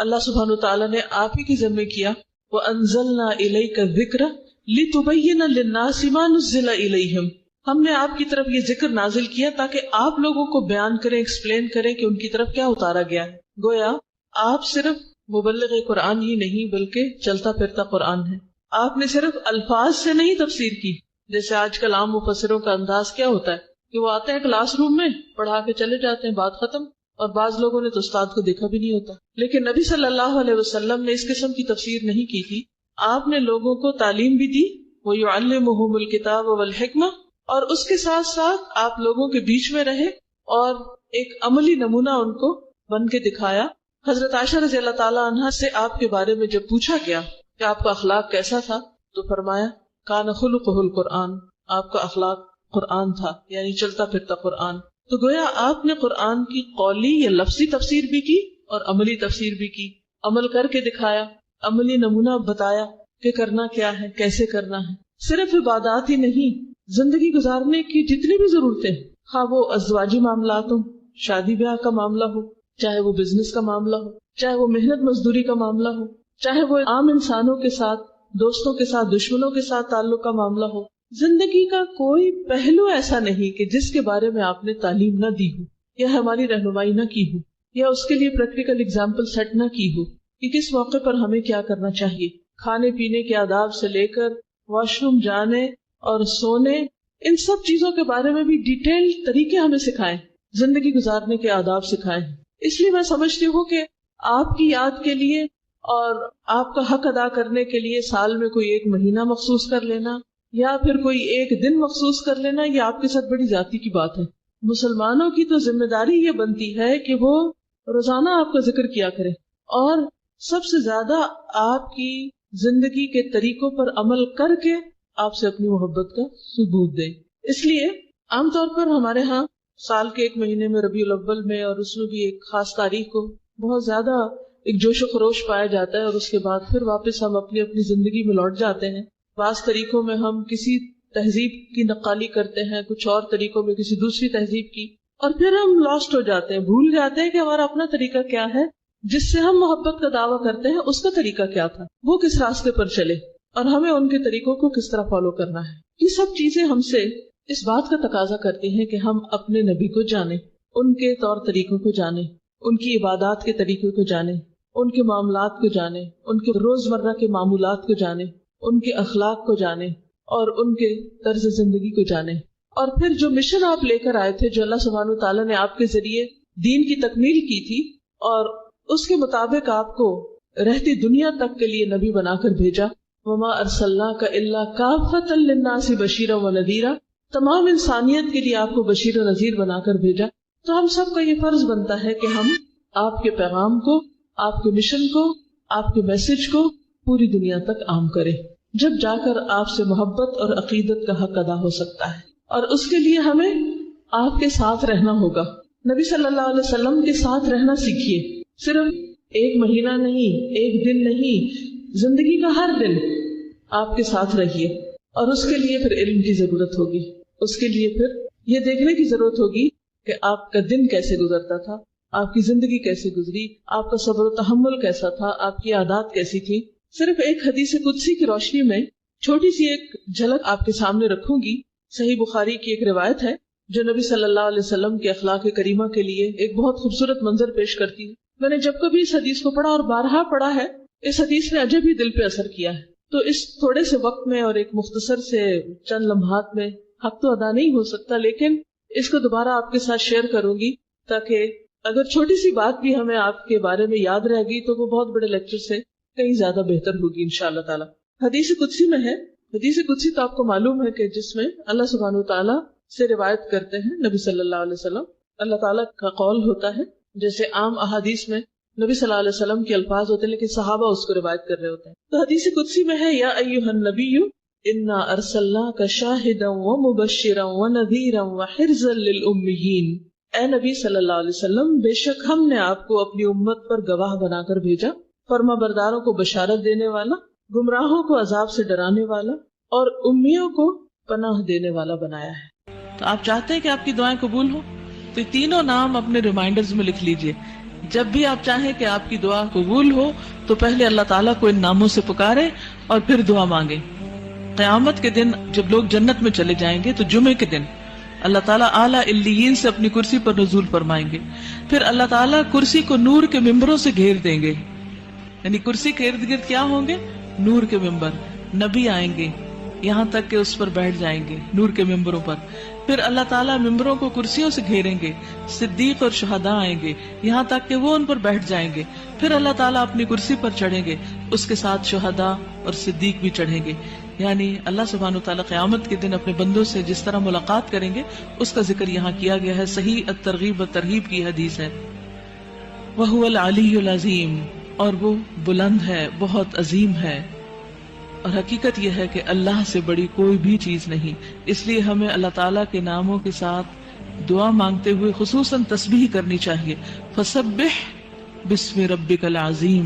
اللہ سبحانہ وتعالیٰ نے آپ ہی کے ذمہ کیا وَأَنزَلْنَا إِلَيْكَ الذِّكْرَ لِتُبَيِّنَ لِلنَّاسِ مَا نُزِّلَ إِلَيْهِمْ، ہم نے آپ کی طرف یہ ذکر نازل کیا تاکہ آپ لوگوں کو بیان کریں، ایکسپلین کریں کہ ان کی طرف کیا اتارا گیا ہے. گویا آپ صرف مبلغ قرآن ہی نہیں بلکہ چلتا پھرتا قرآن ہے. آپ نے صرف الفاظ سے نہیں تفسیر کی، جیسے آج کل عام مفسروں کا انداز کیا ہوتا ہے کہ وہ آتے ہیں کلاس روم میں پڑھا کے چلے جاتے ہیں، بات ختم، اور بعض لوگوں نے تو استاد کو دیکھا بھی نہیں ہوتا. لیکن نبی صلی اللہ علیہ وسلم نے اس قسم کی تفسیر نہیں کی تھی. آپ نے لوگوں کو تعلیم بھی دی، وَيُعَلِّمُهُمُ الْكِتَابَ وَالْحِكْمَةَ، اور اس کے ساتھ ساتھ آپ لوگوں کے بیچ میں رہے اور ایک عملی نمونہ ان کو بن کے دکھایا. حضرت عائشہ رضی اللہ تعالیٰ عنہا سے آپ کے بارے میں جب پوچھا گیا کہ آپ کا اخلاق کیسا تھا تو فرمایا کان خلقہ القرآن، آپ کا اخلاق قرآن تھا، یعنی چلتا پھرتا قرآن. تو گویا آپ نے قرآن کی قولی یا لفظی تفسیر بھی کی اور عملی تفسیر بھی کی، عمل کر کے دکھایا، عملی نمونہ بتایا کہ کرنا کیا ہے، کیسے کرنا ہے. صرف عبادات ہی نہیں، زندگی گزارنے کی جتنی بھی ضرورتیں، خواہ وہ ازواجی معاملات ہوں، شادی بیاہ کا معاملہ ہو، چاہے وہ بزنس کا معاملہ ہو، چاہے وہ محنت مزدوری کا معاملہ ہو، چاہے وہ عام انسانوں کے ساتھ، دوستوں کے ساتھ، دشمنوں کے ساتھ تعلق کا معاملہ ہو، زندگی کا کوئی پہلو ایسا نہیں کہ جس کے بارے میں آپ نے تعلیم نہ دی ہو یا ہماری رہنمائی نہ کی ہو یا اس کے لیے پریکٹیکل اگزامپل سیٹ نہ کی ہو کہ کس موقع پر ہمیں کیا کرنا چاہیے. کھانے پینے کے آداب سے لے کر واش روم جانے اور سونے، ان سب چیزوں کے بارے میں بھی ڈیٹیل طریقے ہمیں سکھائیں، زندگی گزارنے کے آداب سکھائیں. اس لیے میں سمجھتی ہوں کہ آپ کی یاد کے لیے اور آپ کا حق ادا کرنے کے لیے سال میں کوئی ایک مہینہ مخصوص کر لینا یا پھر کوئی ایک دن مخصوص کر لینا، یہ آپ کے ساتھ بڑی زیادتی کی بات ہے. مسلمانوں کی تو ذمہ داری یہ بنتی ہے کہ وہ روزانہ آپ کا ذکر کیا کرے اور سب سے زیادہ آپ کی زندگی کے طریقوں پر عمل کر کے آپ سے اپنی محبت کا ثبوت دے. اس لیے عام طور پر ہمارے ہاں سال کے ایک مہینے میں ربیع الاول میں اور اس میں بھی ایک خاص تاریخ کو بہت زیادہ ایک جوش و خروش پایا جاتا ہے اور اس کے بعد پھر واپس ہم اپنی اپنی زندگی میں لوٹ جاتے ہیں. بعض طریقوں میں ہم کسی تہذیب کی نقالی کرتے ہیں، کچھ اور طریقوں میں کسی دوسری تہذیب کی، اور پھر ہم لاسٹ ہو جاتے ہیں، بھول جاتے ہیں کہ ہمارا اپنا طریقہ کیا ہے جس سے ہم محبت کا دعویٰ کرتے ہیں، اس کا طریقہ کیا تھا، وہ کس راستے پر چلے اور ہمیں ان کے طریقوں کو کس طرح فالو کرنا ہے. یہ سب چیزیں ہم سے اس بات کا تقاضا کرتی ہیں کہ ہم اپنے نبی کو جانیں، ان کے طور طریقوں کو جانیں، ان کی عبادات کے طریقوں کو جانیں، ان کے معاملات کو جانیں، ان کے روزمرہ کے معمولات کو جانیں، ان کے اخلاق کو جانیں اور ان کے طرز زندگی کو جانیں. اور پھر جو مشن آپ لے کر آئے تھے، جو اللہ سبحانہ وتعالیٰ نے آپ کے ذریعے دین کی تکمیل کی تھی اور اس کے مطابق آپ کو رہتی دنیا تک کے لیے نبی بنا کر بھیجا، وما ارسلناک الا کافۃ للناس بشیرا ونذیرا، تمام انسانیت کے لیے آپ کو بشیر و نذیر بنا کر بھیجا. تو ہم سب کا یہ فرض بنتا ہے کہ ہم آپ کے پیغام کو، آپ کے مشن کو، آپ کے میسج کو پوری دنیا تک عام کریں، جب جا کر آپ سے محبت اور عقیدت کا حق ادا ہو سکتا ہے. اور اس کے لیے ہمیں آپ کے ساتھ رہنا ہوگا. نبی صلی اللہ علیہ وسلم کے ساتھ رہنا سیکھیے، صرف ایک مہینہ نہیں، ایک دن نہیں، زندگی کا ہر دن آپ کے ساتھ رہیے. اور اس کے لیے پھر علم کی ضرورت ہوگی، اس کے لیے پھر یہ دیکھنے کی ضرورت ہوگی کہ آپ کا دن کیسے گزرتا تھا، آپ کی زندگی کیسے گزری، آپ کا صبر و تحمل کیسا تھا، آپ کی عادات کیسی تھی. صرف ایک حدیث قدسی کی روشنی میں چھوٹی سی ایک جھلک آپ کے سامنے رکھوں گی. صحیح بخاری کی ایک روایت ہے جو نبی صلی اللہ علیہ وسلم کے اخلاق کریمہ کے لیے ایک بہت خوبصورت منظر پیش کرتی ہے. میں نے جب کبھی اس حدیث کو پڑھا اور بارہا پڑھا ہے، اس حدیث نے عجب ہی دل پہ اثر کیا ہے. تو اس تھوڑے سے وقت میں اور ایک مختصر سے چند لمحات میں حق تو ادا نہیں ہو سکتا، لیکن اس کو دوبارہ آپ کے ساتھ شیئر کروں گی تاکہ اگر چھوٹی سی بات بھی ہمیں آپ کے بارے میں یاد رہے گی تو وہ بہت بڑے لیکچر سے کہیں زیادہ بہتر ہوگی انشاءاللہ تعالی. حدیث قدسی میں ہے، حدیث قدسی تو آپ کو معلوم ہے کہ جس میں اللہ سبحانہ وتعالیٰ سے روایت کرتے ہیں نبی صلی اللہ علیہ وسلم، اللہ تعالیٰ کا قول ہوتا ہے. جیسے عام احادیث میں نبی صلی اللہ علیہ وسلم کے الفاظ ہوتے ہیں لیکن صحابہ اس کو روایت کر رہے ہوتے ہیں. تو حدیث قدسی میں ہے، یا ایھا النبی انا ارسلناک شاہدا ومبشرا ونذیرا وحرزا للامیین. اے نبی صلی اللہ علیہ وسلم، بے شک ہم نے آپ کو اپنی امت پر گواہ بنا کر بھیجا، فرما برداروں کو بشارت دینے والا، گمراہوں کو عذاب سے ڈرانے والا اور امیوں کو پناہ دینے والا بنایا ہے. تو آپ چاہتے ہیں کہ آپ کی دعائیں قبول ہوں تو یہ تینوں نام اپنے ریمائنڈرز میں لکھ لیجئے. جب بھی آپ چاہیں کہ آپ کی دعا قبول ہو تو پہلے اللہ تعالیٰ کو ان ناموں سے پکارے اور پھر دعا مانگے. قیامت کے دن جب لوگ جنت میں چلے جائیں گے تو جمعے کے دن اللہ تعالیٰ اعلیٰ علیین سے اپنی کرسی پر نزول فرمائیں گے. پھر اللہ تعالیٰ کرسی کو نور کے ممبروں سے گھیر دیں گے. یعنی کرسی کے ارد گرد کیا ہوں گے؟ نور کے ممبر. نبی آئیں گے یہاں تک کہ اس پر بیٹھ جائیں گے نور کے ممبروں پر. پھر اللہ تعالیٰ ممبروں کو کرسیوں سے گھیریں گے. صدیق اور شہداء آئیں گے یہاں تک کہ وہ ان پر بیٹھ جائیں گے. پھر اللہ تعالیٰ اپنی کرسی پر چڑھیں گے, اس کے ساتھ شہداء اور صدیق بھی چڑھیں گے. یعنی اللہ سبحانہ وتعالیٰ قیامت کے دن اپنے بندوں سے جس طرح ملاقات کریں گے اس کا ذکر یہاں کیا گیا ہے. صحیح الترغیب و ترہیب کی حدیث ہے. وَهُوَ الْعَلِيُّ الْعَظِيمُ, اور وہ بلند ہے, بہت عظیم ہے. اور حقیقت یہ ہے کہ اللہ سے بڑی کوئی بھی چیز نہیں. اس لیے ہمیں اللہ تعالیٰ کے ناموں کے ساتھ دعا مانگتے ہوئے خصوصاً تسبیح کرنی چاہیے. فسبح بسم ربک العظیم,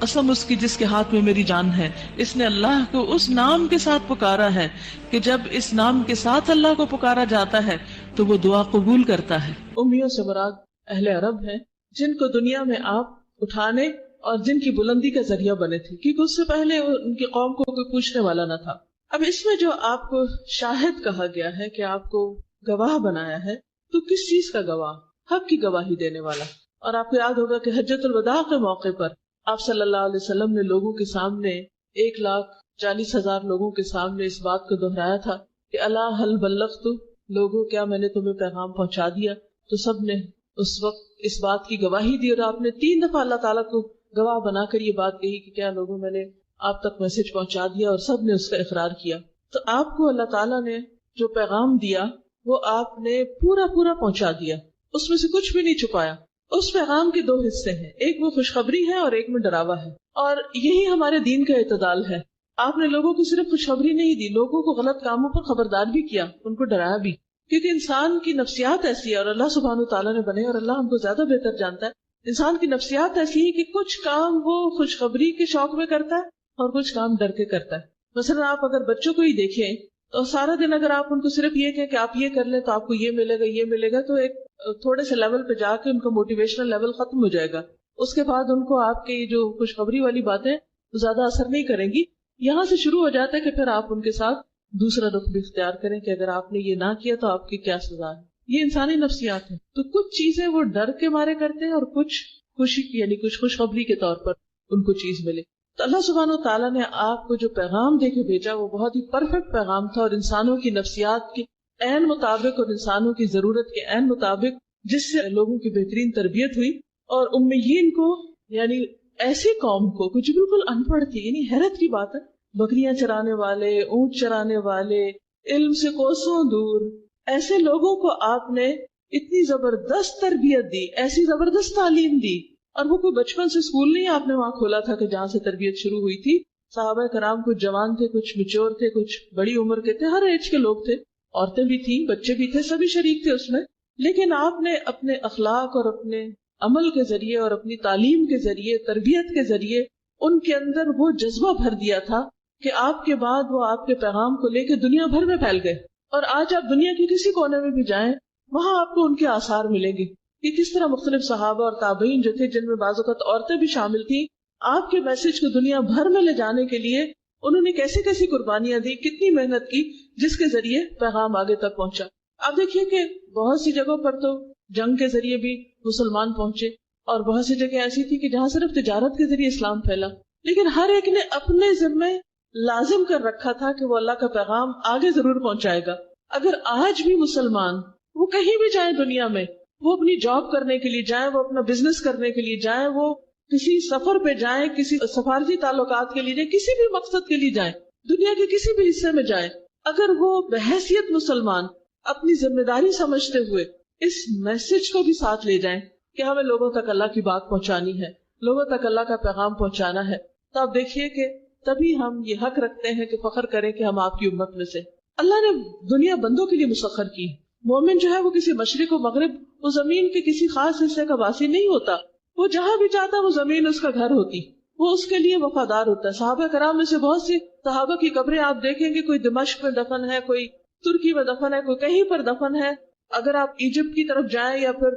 قسم اس کی جس کے ہاتھ میں میری جان ہے, اس نے اللہ کو اس نام کے ساتھ پکارا ہے کہ جب اس نام کے ساتھ اللہ کو پکارا جاتا ہے تو وہ دعا قبول کرتا ہے. امیوں سے مراد اہل عرب ہیں جن کو دنیا میں آپ اٹھانے اور جن کی بلندی کا ذریعہ بنے تھے, کیونکہ اس سے پہلے ان کی قوم کو کوئی پوچھنے والا نہ تھا. اب اس میں جو آپ کو شاہد کہا گیا ہے کہ آپ کو گواہ بنایا ہے, تو کس چیز کا گواہ؟ حق کی گواہی دینے والا. اور آپ کو یاد ہوگا کہ حجۃ الوداع کے موقع پر آپ صلی اللہ علیہ وسلم نے لوگوں کے سامنے 1,40,000 لوگوں کے سامنے اس بات کو دہرایا تھا کہ الا هل بلغت, لوگوں کیا میں نے تمہیں پیغام پہنچا دیا؟ تو سب نے اس وقت اس بات کی گواہی دی, اور آپ نے 3 دفعہ اللہ تعالیٰ کو گواہ بنا کر یہ بات کہی کہ کیا لوگوں میں نے آپ تک میسج پہنچا دیا, اور سب نے اس کا اقرار کیا. تو آپ کو اللہ تعالیٰ نے جو پیغام دیا وہ آپ نے پورا پہنچا دیا, اس میں سے کچھ بھی نہیں چھپایا. اس پیغام کے 2 حصے ہیں, ایک وہ خوشخبری ہے اور ایک میں ڈراوا ہے. اور یہی ہمارے دین کا اعتدال ہے. آپ نے لوگوں کو صرف خوشخبری نہیں دی, لوگوں کو غلط کاموں پر خبردار بھی کیا, ان کو ڈرایا بھی, کیونکہ انسان کی نفسیات ایسی ہے, اور اللہ سبحانہ وتعالیٰ نے بنے, اور اللہ ہم کو زیادہ بہتر جانتا ہے. انسان کی نفسیات ایسی ہے کہ کچھ کام وہ خوشخبری کے شوق میں کرتا ہے اور کچھ کام ڈر کے کرتا ہے. مثلا آپ اگر بچوں کو ہی دیکھیں تو سارا دن اگر آپ ان کو صرف یہ کہیں کہ آپ یہ کر لیں تو آپ کو یہ ملے گا, تو ایک تھوڑے سے لیول پہ جا کے ان کا موٹیویشنل لیول ختم ہو جائے گا. اس کے بعد ان کو آپ کی جو خوشخبری والی باتیں زیادہ اثر نہیں کریں گی. یہاں سے شروع ہو جاتا ہے کہ پھر آپ ان کے ساتھ دوسرا رخ بھی اختیار کریں کہ اگر آپ نے یہ نہ کیا تو آپ کی کیا سزا ہے. یہ انسانی نفسیات ہیں. تو کچھ چیزیں وہ ڈر کے مارے کرتے ہیں اور کچھ خوشی یعنی کچھ خوشخبری کے طور پر ان کو چیز ملے. تو اللہ سبحانہ و تعالیٰ نے آپ کو جو پیغام دے کے بھیجا وہ بہت ہی پرفیکٹ پیغام تھا, اور انسانوں کی نفسیات کے عین مطابق اور انسانوں کی ضرورت کے عین مطابق, جس سے لوگوں کی بہترین تربیت ہوئی. اور امیین کو یعنی ایسی قوم کو کچھ بالکل ان پڑھ تھی, یعنی حیرت کی بات ہے, بکریاں چرانے والے, اونٹ چرانے والے, علم سے کوسوں دور, ایسے لوگوں کو آپ نے اتنی زبردست تربیت دی, ایسی زبردست تعلیم دی. اور وہ کوئی بچپن سے اسکول نہیں آپ نے وہاں کھولا تھا کہ جہاں سے تربیت شروع ہوئی تھی. صحابہ کرام کچھ جوان تھے, کچھ میچور تھے, کچھ بڑی عمر کے تھے, ہر ایج کے لوگ تھے, عورتیں بھی تھیں, بچے بھی تھے, سبھی شریک تھے اس میں. لیکن آپ نے اپنے اخلاق اور اپنے عمل کے ذریعے اور اپنی تعلیم کے ذریعے, تربیت کے ذریعے ان کے اندر وہ جذبہ بھر دیا تھا کہ آپ کے بعد وہ آپ کے پیغام کو لے کے دنیا بھر میں پھیل گئے. اور آج آپ دنیا کے کسی کونے میں بھی جائیں وہاں آپ کو ان کے آثار ملیں گے کہ کس طرح مختلف صحابہ اور تابعین جو تھے, جن میں بعض اوقات عورتیں بھی شامل تھیں, آپ کے میسج کو دنیا بھر میں لے جانے کے لیے انہوں نے کیسی کیسی قربانیاں دی, کتنی محنت کی, جس کے ذریعے پیغام آگے تک پہنچا. آپ دیکھیے کہ بہت سی جگہوں پر تو جنگ کے ذریعے بھی مسلمان پہنچے, اور بہت سی جگہ ایسی تھی کہ جہاں صرف تجارت کے ذریعے اسلام پھیلا. لیکن ہر ایک نے اپنے ذمے لازم کر رکھا تھا کہ وہ اللہ کا پیغام آگے ضرور پہنچائے گا. اگر آج بھی مسلمان وہ کہیں بھی جائیں دنیا میں, وہ اپنی جاب کرنے کے لیے جائیں, وہ اپنا بزنس کرنے کے لیے جائیں, وہ کسی سفر پہ جائیں, کسی سفارتی تعلقات کے لیے جائیں, کسی بھی مقصد کے لیے جائیں, دنیا کے کسی بھی حصے میں جائیں, اگر وہ بحیثیت مسلمان اپنی ذمہ داری سمجھتے ہوئے اس میسج کو بھی ساتھ لے جائیں کہ ہمیں لوگوں تک اللہ کی بات پہنچانی ہے, لوگوں تک اللہ کا پیغام پہنچانا ہے, تو آپ دیکھیے کہ تبھی ہم یہ حق رکھتے ہیں کہ فخر کریں کہ ہم آپ کی امت میں سے. اللہ نے دنیا بندوں کے لیے مسخر کی. مومن جو ہے وہ کسی مشرق و مغرب, وہ زمین کے کسی خاص حصے کا واسی نہیں ہوتا, وہ جہاں بھی چاہتا وہ زمین اس کا گھر ہوتی, وہ اس کے لیے وفادار ہوتا ہے. صحابہ کرام میں سے بہت سی صحابہ کی قبریں آپ دیکھیں گے, کوئی دمشق میں دفن ہے, کوئی ترکی میں دفن ہے, کوئی کہیں پر دفن ہے. اگر آپ ایجپٹ کی طرف جائیں یا پھر